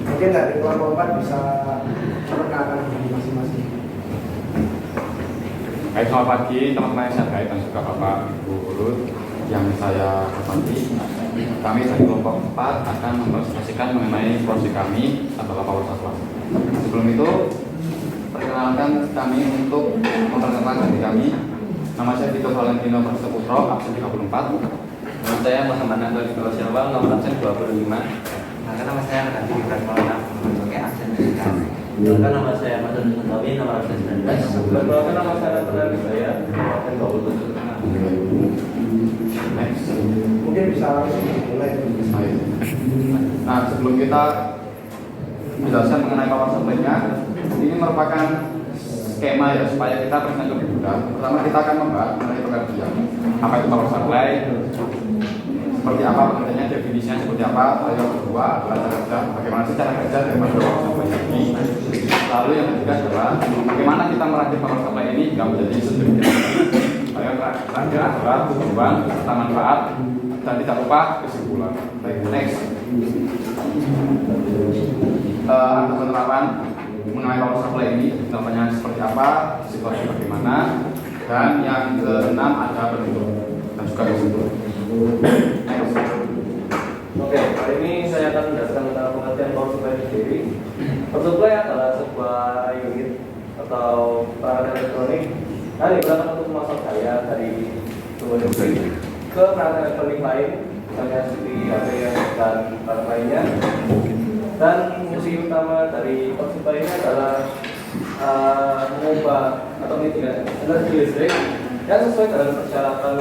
Mungkin dari kelompok 4 bisa menekankan masing-masing. Baik, selamat pagi teman-teman yang saya baik dan juga Bapak Ibu guru yang saya hormati. Kami dari kelompok 4 akan mempresentasikan mengenai proyek kami adalah Power Supply. Sebelum itu, perkenalkan kami untuk memperkenalkan diri kami. Nama saya Tito Valentino Prasetyo, absen 34. Nama saya Muhammad Anwar Silawang, nomor absen 25. Nama saya Nanti Ibrahim Maulana, sebagai absen 19. Nama saya Mas Doni Sentawi, nomor absen 19. Perkenalkan nama saya Penari saya, absen 27. Next. Mungkin bisa langsung dimulai. Nah, sebelum kita menjelaskan mengenai power supply-nya, ini merupakan skema ya supaya kita presentasi lebih mudah. Pertama kita akan membahas mengenai pengertian apa itu power supply, seperti apa pengertiannya, definisinya seperti apa. Lalu yang kedua adalah cara kerja, bagaimana sih cara kerja dari power supply ini. Lalu yang ketiga adalah bagaimana kita merakit power supply ini hingga menjadi sendiri. Lalu yang terakhir adalah tujuan serta manfaat dan tidak lupa kesimpulan. Next. Ada penerapan mengenai power supply ini, contohnya seperti apa, situasi bagaimana, dan yang keenam ada penutup dan juga kesimpulan. Oke, hari ini saya akan menjelaskan tentang pengertian power supply sendiri. Power supply adalah sebuah unit atau perangkat elektronik yang digunakan untuk memasok daya dari sumber listrik ke perangkat elektronik lain, misalnya seperti HP dan perangkat lainnya. Dan fungsi utama dari power supply ini adalah mengubah atau mitigasi energi listrik yang sesuai dengan persyaratan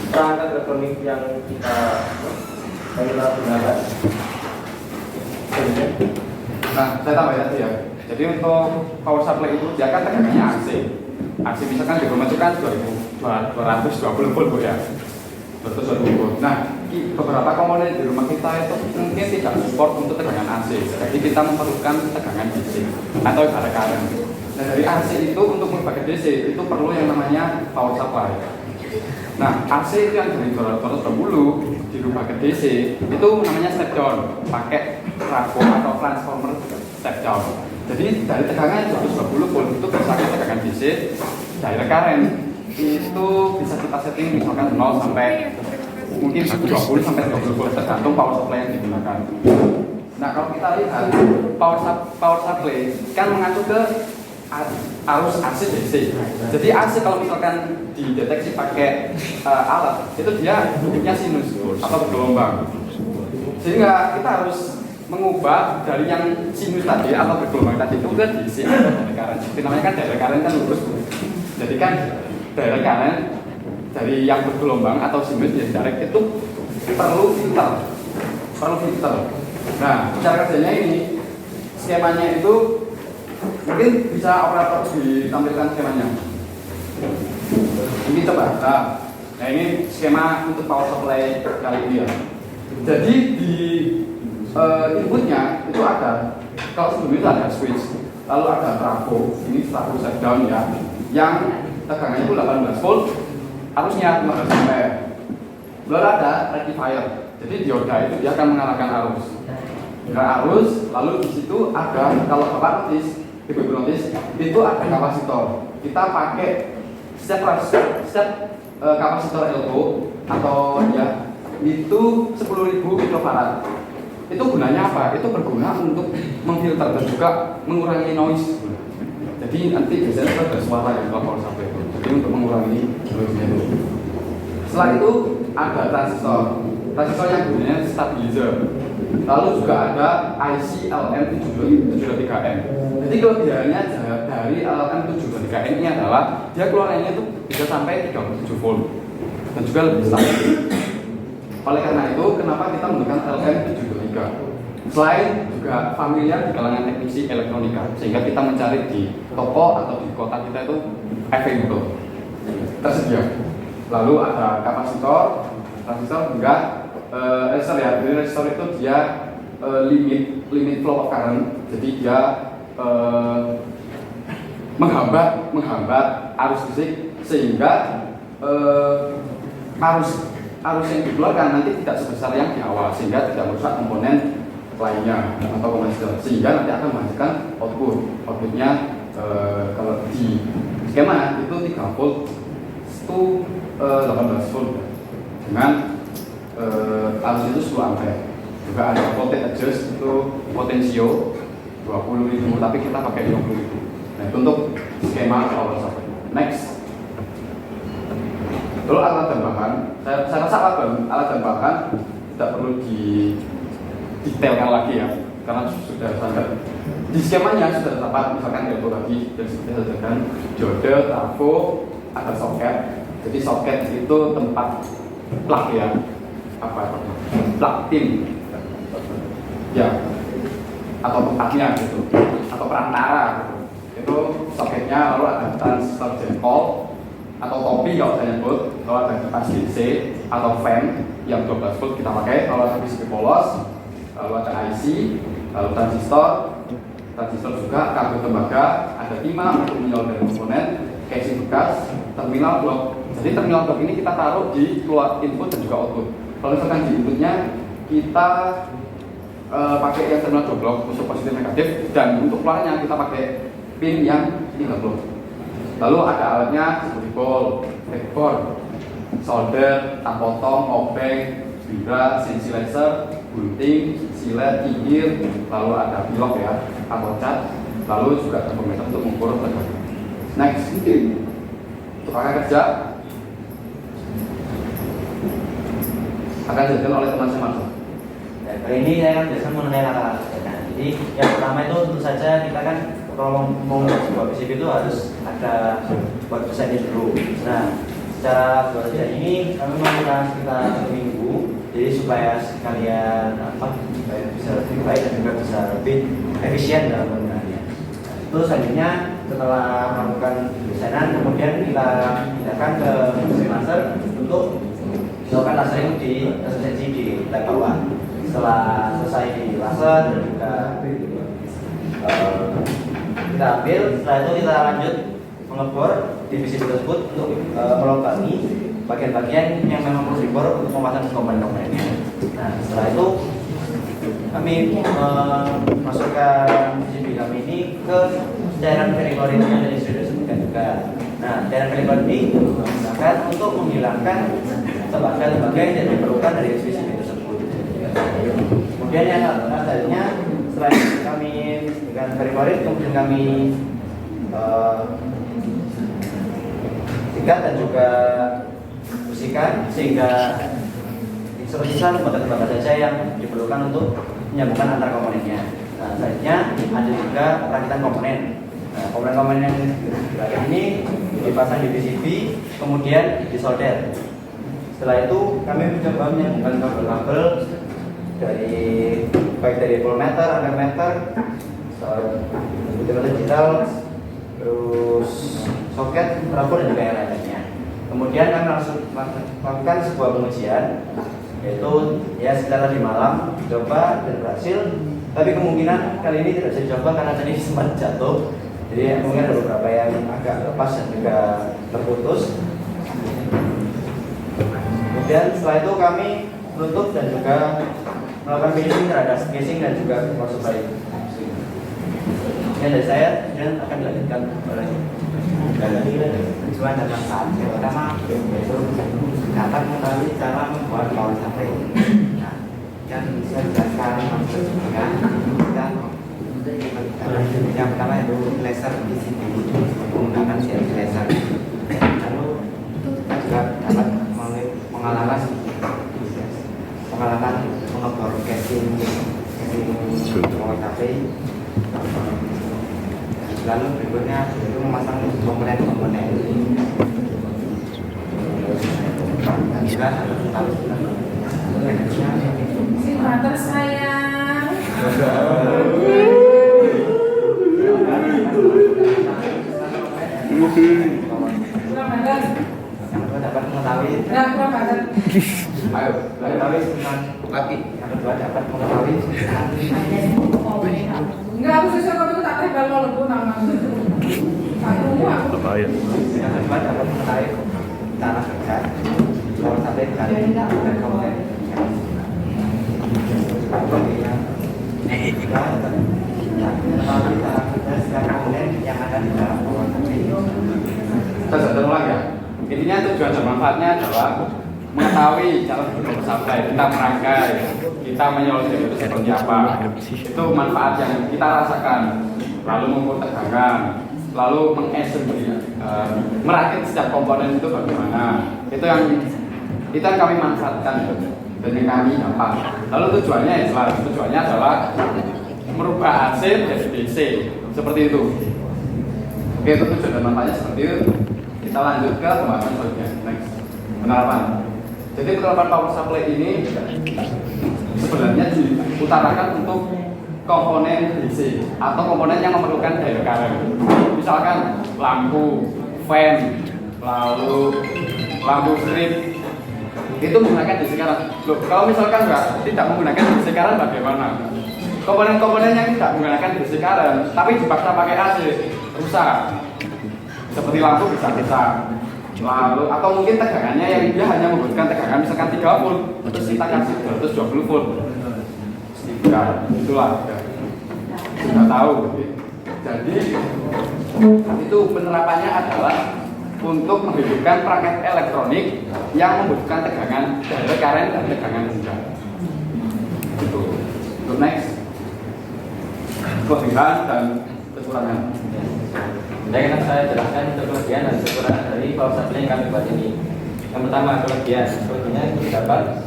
perangkat elektronik yang kita gunakan. Nah, saya tambah tadi ya. Jadi untuk power supply itu dia kan tegangannya AC. AC misalkan di rumah itu kan 220 volt Bu ya. 220 volt. Nah, beberapa komponen di rumah kita itu mungkin tidak support untuk tegangan AC. Jadi kita memerlukan tegangan DC atau ibarat current. Nah, dari AC itu untuk mengubah ke DC itu perlu yang namanya power supply. Nah, AC itu yang dari 220 dirubah ke DC itu namanya step down, pakai trafo atau transformer step down. Jadi dari tegangan 220 volt itu bisa ke tegangan DC, direct current itu bisa kita setting misalkan 0 sampai mungkin 20 sampai 30 volt tergantung power supply yang digunakan. Nah, kalau kita lihat power supply kan mengacu ke arus AC DC. Jadi AC kalau misalkan dideteksi pakai alat itu dia bentuknya sinus atau bergelombang. Sehingga kita harus mengubah dari yang sinus tadi atau bergelombang tadi itu ke DC atau direct current. Itu namanya kan direct current kan lurus. Jadi kan direct current dari yang bergelombang atau sinus ya direct itu perlu filter. Nah, cara kerjanya ini skemanya itu mungkin bisa operator ditampilkan skemanya. Ini coba. Nah, ini skema untuk power supply kali ini ya. Jadi di inputnya itu ada, kalau sebelumnya itu ada switch, lalu ada trafo, ini trafo step down ya, yang tegangannya itu 18 volt, arusnya 15 ampere. Lalu ada rectifier, jadi dioda itu dia akan mengalahkan arus. Arus, lalu di situ ada, kalau Bapak notice, Ibu notice, itu ada kapasitor. Kita pakai step kapasitor LO atau ya itu 10.000 mikrofarad. Itu gunanya apa? Itu berguna untuk memfilter dan juga mengurangi noise. Jadi nanti biasanya ada suara yang kalau power supply itu. Jadi untuk mengurangi noise-nya itu. Setelah itu ada transistor. Transistor yang gunanya stabilizer. Lalu juga ada IC LM723N. Jadi kelebihannya dari LM723N ini adalah dia keluarannya itu bisa sampai 37 volt dan juga lebih stabil. Oleh karena itu, kenapa kita menggunakan LM723? Selain juga familiar di kalangan teknisi elektronika, sehingga kita mencari di toko atau di kota kita itu available, tersedia. Lalu ada kapasitor, transistor enggak, resistor ya. Jadi resistor itu dia limit flow of current, jadi dia menghambat arus listrik sehingga arus yang dikeluarkan nanti tidak sebesar yang di awal, sehingga tidak merusak komponen lainnya atau komponen sehingga nanti akan menghasilkan outputnya kalau di skema itu 3 volt to 18 volt dengan arus itu 10 ampere. Juga ada voltage adjust itu potensio 20.000, tapi kita pakai 20.000. Nah, itu untuk skema power supply. Next. Lalu alat dan bahan, saya rasa alat dan bahan tidak perlu detailkan lagi ya, karena sudah standar. Di skemanya sudah terdapat misalkan elbow tadi yang seperti saya jelaskan, diode, trafo, ada soket. Jadi soket itu tempat plug ya, plug pin ya, atau tempatnya gitu, atau perantara gitu. Itu soketnya. Lalu ada transistor jempol atau topi kalau saya nyebut. Lalu ada kipas DC atau fan yang 12 volt kita pakai. Lalu ada PCB polos, lalu ada IC, lalu transistor juga, kabel tembaga, ada timah untuk menyolder komponen, casing bekas, terminal blok. Jadi terminal blok ini kita taruh di keluar input dan juga output. Kalau misalkan di inputnya kita pakai yang terminal 2 blok untuk positif negatif, dan untuk keluarnya kita pakai pin yang 30. Lalu ada alatnya seperti bol, backboard, solder, tak potong, obeng, bira, CNC laser, gunting, silet, igir, lalu ada pilok ya, atau cat, lalu juga termometer untuk mengukur tegangan. Next, untuk angka kerja akan dijelaskan oleh teman saya Marcel. Kali ini saya akan jelaskan mengenai alat-alat kerja. Jadi yang pertama itu tentu saja kita kan kalau mau membuat sebuah PCB itu harus ada buat desainnya dulu. Nah, secara buat desain ini kami melakukan sekitar 1 minggu, jadi supaya kalian supaya bisa lebih baik dan juga bisa lebih efisien dalam penggunaannya. Terus selanjutnya setelah melakukan desainan, kemudian kita pindahkan ke mesin laser untuk dilakukan lasering di resistensi di lab bawah. Setelah selesai di laser dan juga kita ambil, setelah itu kita lanjut mengebor di PCB tersebut untuk melubangi bagian-bagian yang memang perlu dibor untuk memasang komponen-komponennya. Nah, setelah itu kami masukkan PCB kami ini ke cairan periklorid yang tadi sudah disebutkan juga. Nah, cairan periklorid ini digunakan untuk menghilangkan lembaga-lembaga yang tidak diperlukan dari PCB tersebut. Kemudian yang selanjutnya setelah kami dengan periklorid, kemudian kami sikat dan juga bersihkan sehingga sisa lembaga-lembaga saja yang diperlukan untuk menyambungkan antar komponennya. Nah, selanjutnya ada juga perakitan komponen. Nah, komponen-komponen yang dirakit ini dipasang di PCB, kemudian disolder. Setelah itu kami mencoba menyambungkan kabel-kabel dari baik dari voltmeter, ampermeter, digital, terus soket, trafo dan juga yang lainnya. Kemudian kami langsung melakukan sebuah pengujian, yaitu ya sekitar tadi malam coba dan berhasil. Tapi kemungkinan kali ini tidak bisa dicoba karena tadi sempat jatuh. Jadi mungkin ada beberapa yang agak lepas dan juga terputus. Kemudian setelah itu kami menutup dan juga melakukan finishing terhadap casing dan juga power supply. Ini dari saya, dan akan dilanjutkan oleh tujuan dan manfaat. Yang pertama yaitu dapat mengetahui cara membuat power supply. Nah, dan saya jelaskan maksudnya yang pertama itu laser PCB menggunakan CNC laser. Lalu kita juga dapat mengalami pengalaman mengebor casing KP. Lalu berikutnya itu memasang komponen-komponen. Dan juga Si mother sayang. Kurang banget. yang kedua dapat mengetahui Ya, kurang banget. Ayo, mengetahui tentang kaki. Yang kedua dapat mengetahui Enggak, aku susah kok itu tak tebal lo lebu nama. Aku yang kedua dapat mengetahui cara kerja kalau sampai dan komponen. Yang ada di dalam Saya satu lagi ya. Intinya tujuan dan manfaatnya adalah mengetahui cara power supply, kita merangkai, kita menyolusikan itu seperti apa. Itu manfaat yang kita rasakan. Lalu mengukur tegangan, lalu merakit setiap komponen itu bagaimana. Itu yang kami manfaatkan dan yang kami dapat. Lalu tujuannya ya jelas, tujuannya adalah merubah AC menjadi DC seperti itu. Oke, itu tujuan dan manfaatnya seperti itu. Kita lanjut ke pembahasan selanjutnya. Next, penerapan. Jadi penerapan power supply ini sebenarnya diutarakan untuk komponen DC atau komponen yang memerlukan daya current. Misalkan lampu, fan, lalu lampu strip itu menggunakan DC current. Loh, kalau misalkan tidak menggunakan DC current bagaimana? Komponen-komponen yang tidak menggunakan DC current tapi dipaksa pakai AC rusak. Seperti lampu bisa rusak. Lalu atau mungkin tegangannya yang dia hanya membutuhkan tegangan misalkan 3 volt, terus kita kasih 220 volt. Ya, itulah ya. Sudah tahu. Jadi itu penerapannya adalah untuk menghidupkan perangkat elektronik yang membutuhkan tegangan daya current dan tegangan rendah. Itu. Untuk next, kelebihan dan kekurangan. Jadi kan saya jelaskan kelebihan dan kekurangan dari power supply yang kami buat ini. Yang pertama kelebihannya itu dapat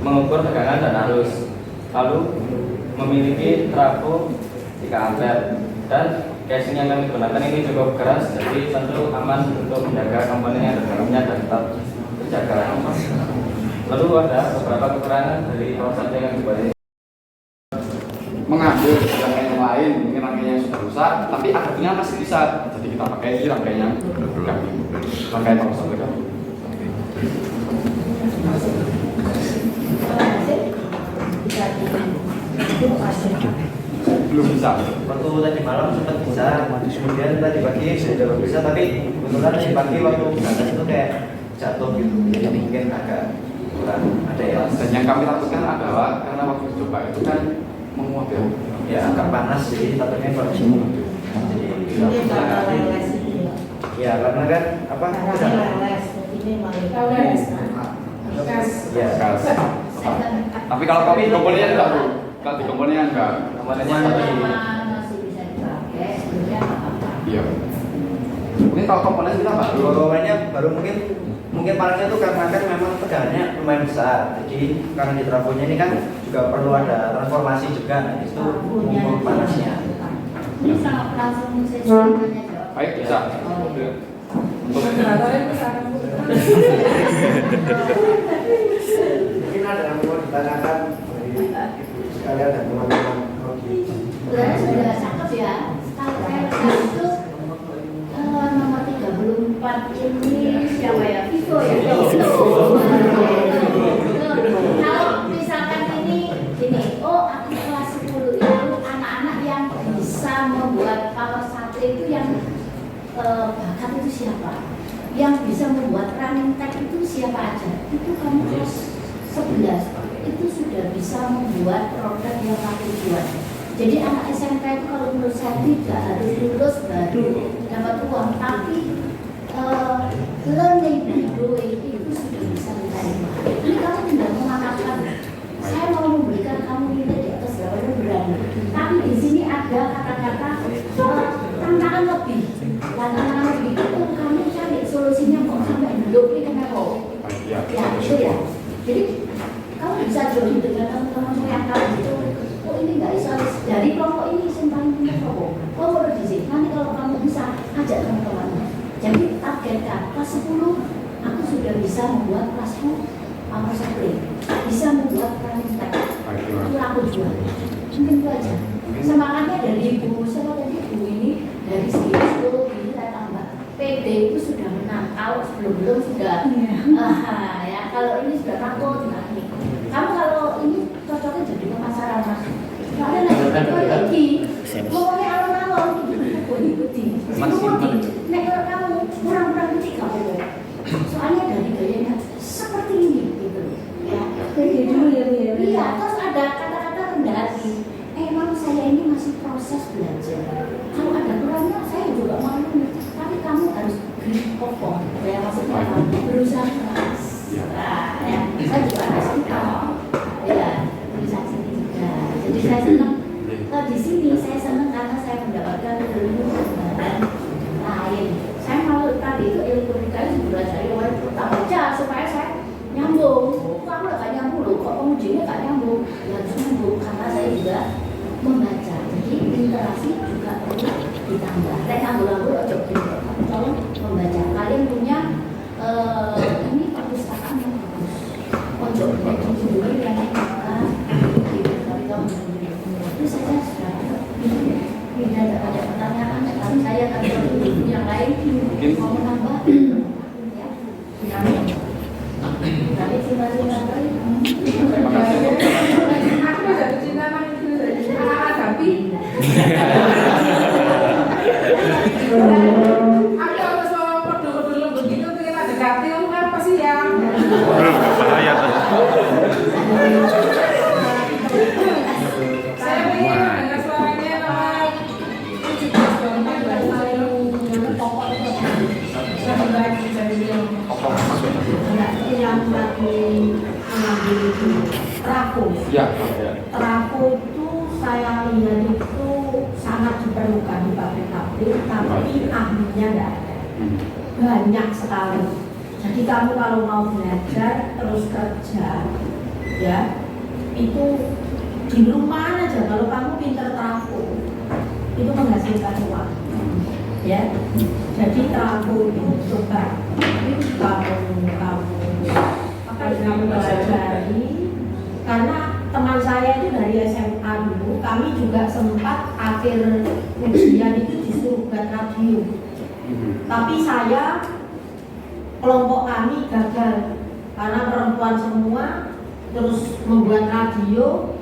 mengukur tegangan dan arus, lalu memiliki trafo 3 ampere dan casing yang kami gunakan ini cukup keras, jadi tentu aman untuk menjaga komponen yang ada di dalamnya dan tetap terjaga. Lalu ada beberapa kekurangan dari power supply yang kami buat ini. Mengambil rangkaian yang lain, mungkin rangkaian yang sudah rusak, tapi akhirnya masih bisa. Jadi kita pakai rangkaian yang rangkaian power supply kami. Belum bisa. Waktu tadi malam sempat bisa, kemudian tadi pagi sudah bisa, tapi kebetulan tadi pagi waktu ke atas itu kayak jatuh gitu, jadi mungkin agak kurang ada ya. Dan yang kami takutkan adalah karena waktu coba itu kan menguap ya. Ya agak panas, jadi takutnya kalau jadi ya karena kan apa? Ya Gas. Tapi kalau komponennya enggak, Bu. Kalau di komponennya enggak. Komponennya masih bisa dipakai, sebenarnya nggak apa-apa. Iya. Mungkin kalau komponen kita baru. komponennya baru mungkin panasnya itu karena kan memang tegangannya lumayan besar, jadi karena di trafonya ini kan juga perlu ada transformasi juga, nah itu mengukur panasnya. Ini sangat langsung sesuai jawab. Baik, bisa. Untuk Mungkin ada yang mau ditanyakan dari ibu sekalian dan teman-teman. Sebenarnya sudah cakep ya. Setahu saya itu nomor 34 ini siapa ya? Vivo ya. Kalau misalkan ini aku kelas 10 itu anak-anak yang bisa membuat power supply itu yang bakat itu siapa? Yang bisa membuat running tag itu siapa aja? Itu kamu kelas 11 itu sudah bisa membuat produk yang kamu buat. Jadi anak SMK itu kalau menurut saya tidak harus lulus baru dapat uang, tapi learning by doing itu sudah bisa diterima. Jadi kamu tidak mengatakan saya mau memberikan kamu nilai di atas 8 berani, tapi di sini ada kata-kata tantangan lebih. Tantangan lebih itu kamu cari solusinya kok sampai belum ini kenapa? ya, Ya itu ya. Jadi kamu bisa join dengan teman-teman yang tahu gitu. Oh ini nggak bisa dari kelompok ini paling punya kelompok di sini. Nanti kalau kamu bisa ajak teman-temannya. Jadi targetkan kelas 10 aku sudah bisa membuat kelasmu power supply, bisa membuat peralatan. Itu aku jual. Mungkin itu aja. Semangatnya dari ibu, saya tadi ibu ini dari segi ini saya tambah. PD itu sudah menang. Kalau sebelum sudah, ya kalau ini sudah takut. Nah, ini. Kamu kalau ini cocoknya jadi pemasaran mas. Soalnya nanti lagi, pokoknya alon-alon ikuti. Nek kalau kamu kurang-kurang ketika soalnya dari gayanya seperti ini gitu. Ya, kayak dulu ya. Iya, terus ada kata-kata rendah hati. Emang saya ini masih proses belajar. Kalau ada kurangnya saya juga malu. Tapi kamu harus kokoh. Ya maksudnya berusaha keras. Nah, ya, saya juga harus ya berusaha sini juga. Jadi saya senang di sini. Saya senang karena saya mendapatkan ilmu lain. Saya mau tadi itu ilmu dikali belajar oleh baca supaya saya nyambung. Kamu nggak nyambung loh. Kok pengujinya nggak nyambung? Ya harus nyambung karena saya juga membaca. Jadi literasi juga perlu ditambah. Saya ngambul-ngambul coba tolong membaca. Kalian punya ini perpustakaan yang bagus. Pojok dulu yang itu saja sudah. Tidak ada pertanyaan. Kalau saya tadi yang lain mau menambah. Ya. Tapi cinta-cinta Aku jatuh cinta sama itu tapi aku kalau soal kode-kode begitu pengen ada dekati kamu apa sih yang bahaya tuh. saya pengen dengar suaranya nomor 17 yang lagi mengambil itu trafo. Ya. Trafo itu saya lihat itu sangat diperlukan di pabrik-pabrik, tapi ahlinya tidak ada. Banyak sekali. Jadi kamu kalau mau belajar terus kerja, ya itu di rumah aja. Kalau kamu pinter trafo, itu menghasilkan uang. Ya, jadi trafo itu coba kamu pelajari, karena teman saya itu dari SMA dulu, kami juga sempat akhir ujian itu disuruh buat radio, tapi saya kelompok kami gagal karena perempuan semua, terus membuat radio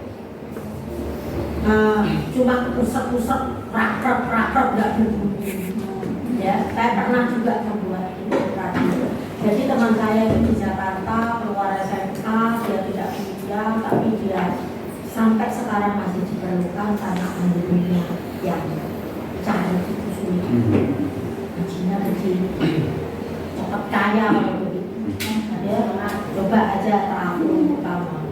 cuma pusat-pusat rakrek nggak berbunyi. Ya, saya pernah juga membuat radio. Jadi teman saya itu di Jakarta, keluar SMA, dia tidak kuliah, tapi dia sampai sekarang masih diperlukan karena ilmunya yang canggih itu sulit. Gajinya kecil, cepat kaya kalau begitu. Dia coba aja terapung utama.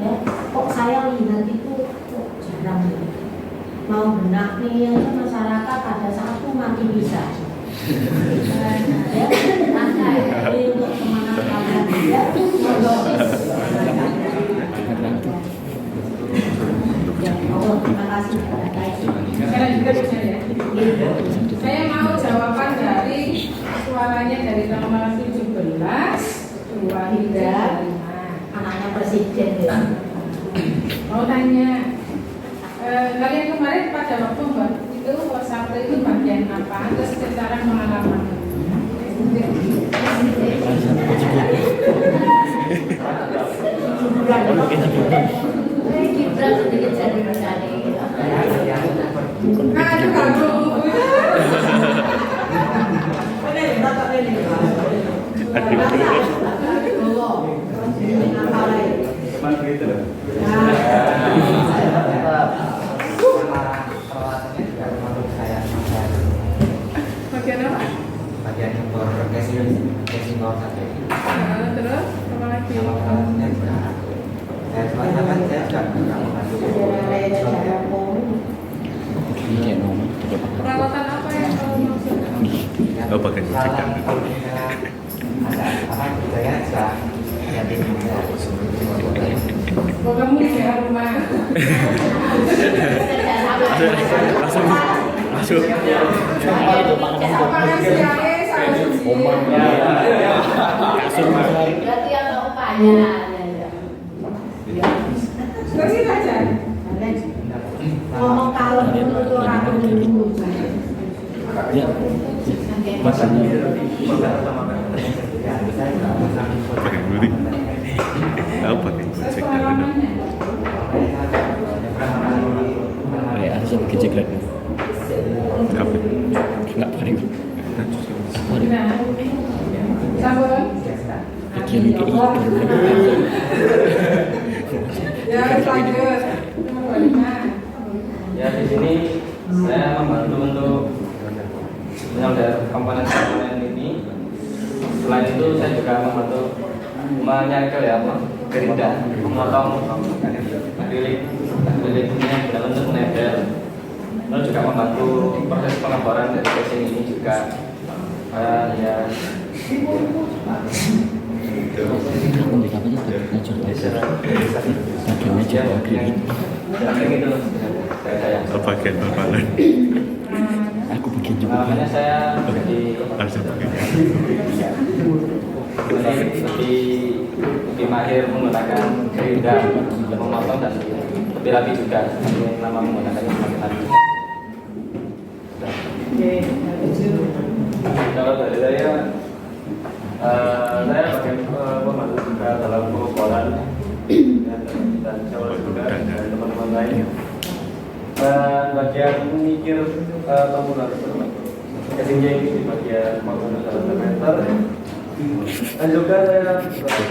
Ya, kok saya lihat itu jarang ya. Mau benak nih aja masyarakat ada satu mati bisa. Ya, ini untuk semangat kalian ya. Terima kasih. Saya juga bisa ya. Saya mau jawaban dari suaranya dari nomor 17 2 hingga 5. Anaknya presiden ya. Mau tanya kalian kemarin pada waktu buat itu WhatsApp itu bagian apa? Terus secara pengalaman. Gibran sedikit jadi berani. Aduh kamu. Peralatannya juga menurut saya Bagian apa? bagian impor casing bawah sate. Terus apa lagi? Sama peralatannya juga. Saya soalnya kan saya sudah pernah membantu. Peralatan apa yang kamu maksud? Oh, bagian ada apa budaya juga ya Kok kamu di rumah? Langsung. Berarti yang upahnya. Terus aja. Ngomong kalau dulu tuh ratu dulu. Ya. Masanya. Pakai guling. Tahu pakai gojek dan Harusnya pakai jaket. kafe. Enggak pakai. Gimana? Sabun? Bikin kayak Ya, lanjut. Ya di sini saya membantu untuk menyelesaikan komponen ini. Selain itu saya juga membantu menyangkal ya gerinda, memotong akrilik ini yang benar-benar menempel. Lalu juga membantu proses pengeboran dari casing ini juga ya. kamu di kapan itu bagiannya juga akrilik. Gitu saya. Pakai bapalan. Aku bikin juga. Makanya saya jadi Harusnya pakai. lebih mahir menggunakan gerinda, memotong dan lebih rapi juga. Ini nama menggunakannya semakin rapi. Kalau dari saya bagian membantu juga dalam pengeboran dan jauh juga dari teman-teman lain. Dan bagian mikir pembunuhan casingnya ini di bagian pembunuhan dalam meter. Dan juga saya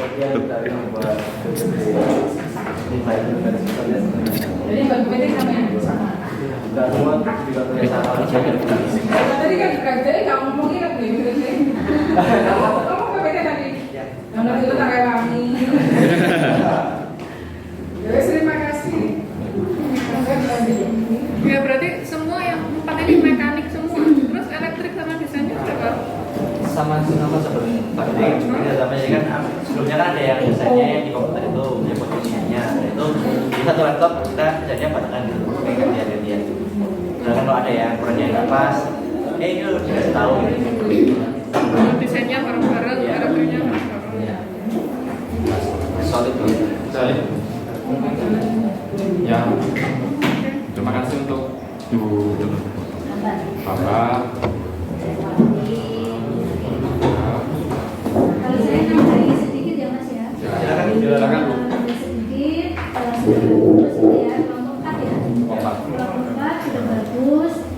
bagian dari membuat desain dan sistemnya. Jadi bagaimana kamu ya? Dan semua juga kerjasama. Tadi kan jadi kamu ngomongin aku gitu sih. Kamu beda tadi. Yang itu tak kayak kami. Ya terima kasih. Ya berarti semua yang 4 ini mekanik semua. Terus elektrik sama desainnya berapa? Sama sebenarnya. Jadi sama ini kan sebelumnya kan ada yang desainnya yang di komputer itu yang posisinya itu di satu laptop kita desainnya barengan gitu kayak gantian. Nah kalau ada yang ukurannya nggak pas, ini udah dikasih tahu gitu. Desainnya bareng-bareng, elektriknya bareng-bareng. Solid tuh. Saya ya terima kasih untuk Ibu Bapak. Kalau saya nambahin sedikit ya Mas ya. Silakan Bu. Sedikit, sudah bagus gitu ya, kompak ya. Kompak. Kompak sudah bagus.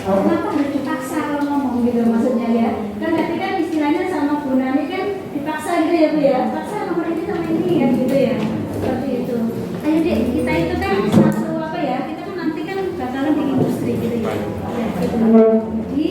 Kenapa harus dipaksa kalau ngomong gitu maksudnya ya? Kan nanti kan istilahnya sama Bu Nani kan dipaksa gitu ya Bu ya. Paksa nomor ini sama ini ya gitu ya. Seperti itu. Ayo deh, kita itu kan satu apa ya? Kita kan nanti kan bakalan di industri gitu ya. Ya gitu. Jadi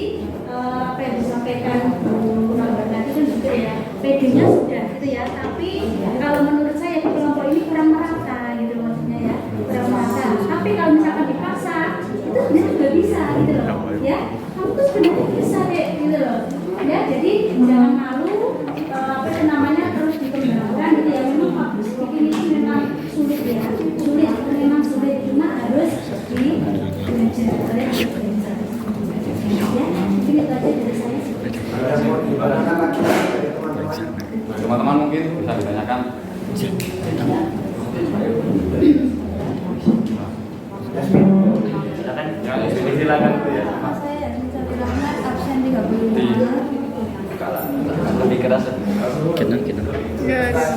apa yang disampaikan Bu Nani tadi kan gitu ya. PD-nya sudah gitu ya. Tapi kalau menurut saya di kelompok ini kurang merata gitu maksudnya ya. Kurang merata. Tapi kalau misalkan dipaksa itu sebenarnya juga bisa gitu loh. Ya, kamu tuh sebenarnya bisa deh gitu loh. Ya, jadi jangan malu apa itu namanya terus dikembangkan gitu ya. Memang public speaking ini memang sulit ya. Sulit, memang sulit cuma harus belajar oleh belajar. Ya, mungkin itu aja dari saya. Ada mau dibagikan lagi dari teman-teman. Teman-teman mungkin bisa ditanyakan. Silakan. Ya, Silakan Bu ya. Nama saya Yasmin Rahmat, absen 35. Lebih keras. Kita. Ya, pas.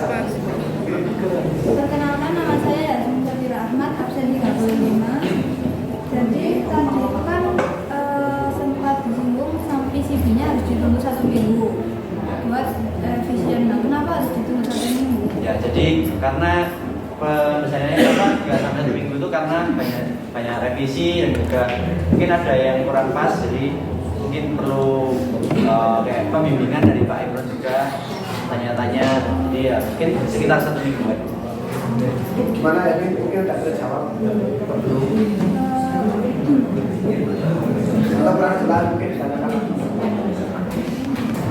Perkenalkan, nama saya Yasmin Safira Ahmad, absen 35. Jadi tadi itu kan sempat disinggung sampai PCB-nya harus ditunggu 1 minggu buat revisian. Nah, kenapa harus ditunggu 1 minggu? Ya jadi karena penyelesaiannya apa nggak sampai 1 minggu itu karena banyak revisi dan juga mungkin ada yang kurang pas, jadi mungkin perlu kayak pembimbingan dari Pak Imron juga, tanya-tanya, jadi ya mungkin sekitar 1 minggu. Gimana ya, ini mungkin tidak terjawab perlu atau kurang jelas mungkin ditanyakan.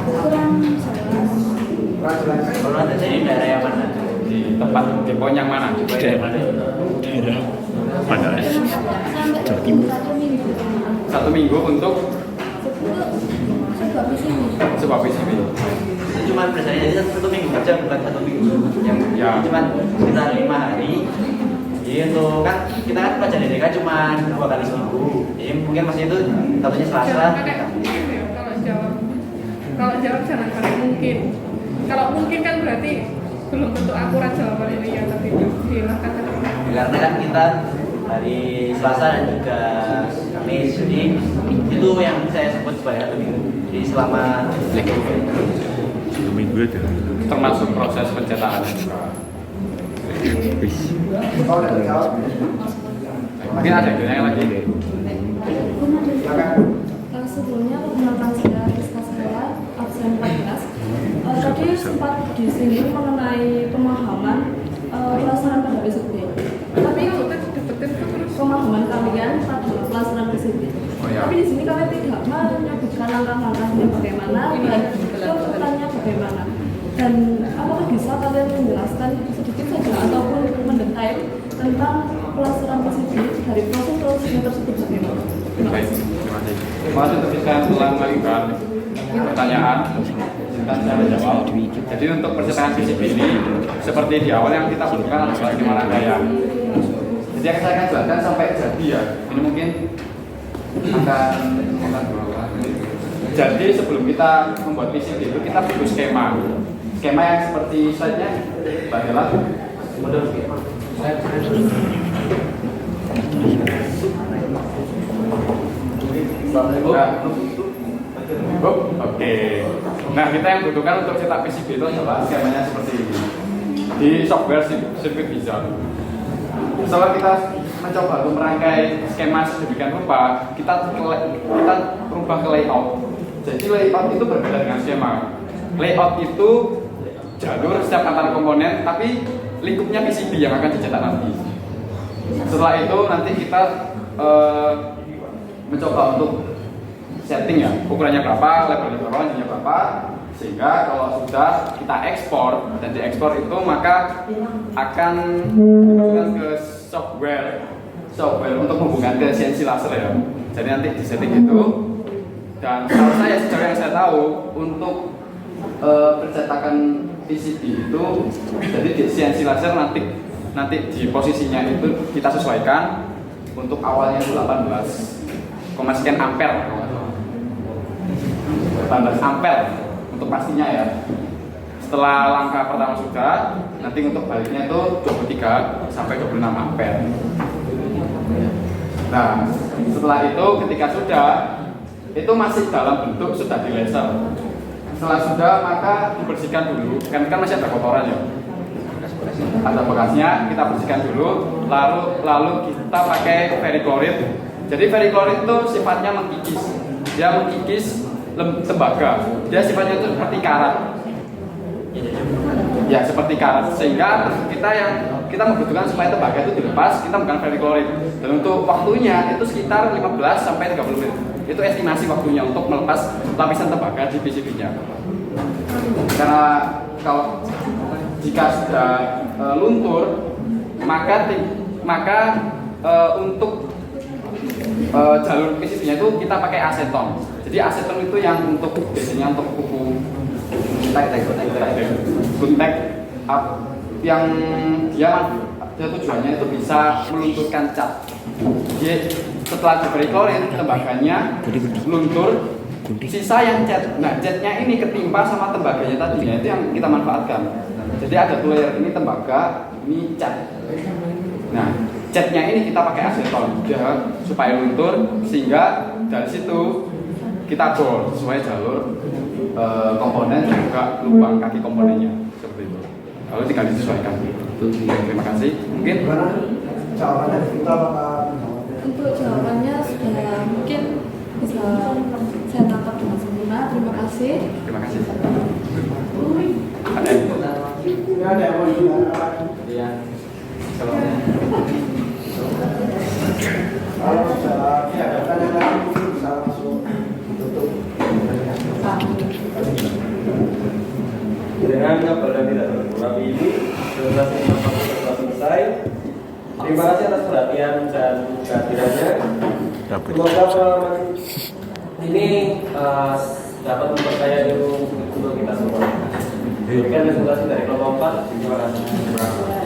Kurang jelas. kurang jelas. Kalau ada di daerah yang mana? Di tempat di poin yang mana? Daerah mana? Jawa Timur. 1 minggu untuk sebuah PCB. Itu cuma biasanya jadi 1 minggu aja, bukan 1 minggu. Yang Ya. cuma sekitar 5 hari. Jadi untuk kan kita kan pelajaran DDK cuma 2 kali seminggu. Jadi mungkin masih itu satunya Selasa. Jangan pakai mungkin ya kalau jawab. Kalau jawab jangan pakai mungkin. Kalau mungkin kan berarti belum tentu akurat jawaban ini ya, tapi silahkan. Karena kan kita hari Selasa dan juga Kamis, jadi itu yang saya sebut sebagai 1 minggu. Jadi selama 1 minggu aja. Termasuk proses pencetakan. Wis. Oh, udah dijawab. Mungkin ada yang lagi. Silakan. Sebelumnya perkenalkan saya Rizka Saya, absen 14. Tadi sempat disinggung mengenai pemahaman pelaksanaan pada PCB. Tapi pemahaman kalian pada pelaksanaan PCB. Oh, ya. Tapi di sini kalian tidak menyebutkan langkah-langkahnya bagaimana dan tuntutannya bagaimana. Dan apakah bisa kalian menjelaskan sedikit saja ataupun mendetail tentang pelaksanaan PCB dari proses-prosesnya tersebut bagaimana? Baik, terima kasih. Terima kasih untuk kita telah melakukan pertanyaan dan saya menjawab. Jadi untuk percetakan PCB ini seperti di awal yang kita butuhkan adalah bagaimana rangkaian. Jadi yang saya akan jelaskan sampai jadi ya. Ini mungkin akan berapa? Jadi sebelum kita membuat PCB itu kita butuh skema. Skema yang seperti slide-nya, Mbak Hela. Oke. Nah, kita yang butuhkan untuk cetak PCB itu adalah skemanya seperti ini. Di software Circuit Vision. Setelah kita mencoba untuk merangkai skema sedemikian rupa, kita rubah ke layout. Jadi layout itu berbeda dengan skema. Layout itu jalur setiap antar komponen, tapi lingkupnya PCB yang akan dicetak nanti. Setelah itu nanti kita mencoba untuk setting ya, ukurannya berapa, levelnya berapa, lanjutnya berapa, sehingga kalau sudah kita ekspor dan diekspor itu maka akan dimasukkan ke software untuk menghubungkan ke CNC laser ya. Jadi nanti di setting itu, dan kalau saya sejauh yang saya tahu untuk percetakan PCB itu, jadi di CNC laser nanti di posisinya itu kita sesuaikan. Untuk awalnya itu 18 sekian ampere, 18 ampere untuk pastinya ya. Setelah langkah pertama sudah, nanti untuk baliknya itu 23 sampai 26 ampere. Nah, setelah itu ketika sudah, itu masih dalam bentuk sudah di laser. Setelah sudah maka dibersihkan dulu, kan masih ada kotoran ya. Ada bekasnya, kita bersihkan dulu, lalu kita pakai verichloride. Jadi verichloride itu sifatnya mengkikis, dia mengkikis tembaga, dia sifatnya itu seperti karat, ya seperti karat, sehingga kita membutuhkan supaya tembaga itu dilepas, kita menggunakan verichloride. Dan untuk waktunya itu sekitar 15 sampai 30 menit. Itu estimasi waktunya untuk melepas lapisan tembaga di PCB-nya. Karena kalau jika sudah luntur, maka untuk jalur PCB-nya itu kita pakai aseton. Jadi aseton itu yang untuk biasanya untuk kuku guntek yang dia tujuannya itu bisa melunturkan cat. Jadi setelah diberi klorin, tembaganya luntur, sisa yang cat. Nah, catnya ini ketimpa sama tembaganya tadinya, itu yang kita manfaatkan. Jadi ada dua layer, ini tembaga, ini cat. Nah, catnya ini kita pakai aseton ya, supaya luntur, sehingga dari situ kita bor sesuai jalur komponen dan juga lubang kaki komponennya seperti itu. Lalu tinggal disesuaikan. Terima kasih. Mungkin jawabannya kita apakah Untuk jawabannya sudah mungkin bisa saya tangkap dengan sempurna. Terima kasih. terima kasih. Ada yang ada yang mau ditanyakan? Iya. Kalau sudah tidak ada pertanyaan bisa langsung tutup. Dengan kabel dan tidak tergurapi ini, presentasi informasi telah selesai. Terima kasih atas perhatian dan kehadirannya. Semoga pengalaman ini dapat memperkaya ilmu untuk kita semua. Demikian presentasi dari kelompok 4. Terima kasih.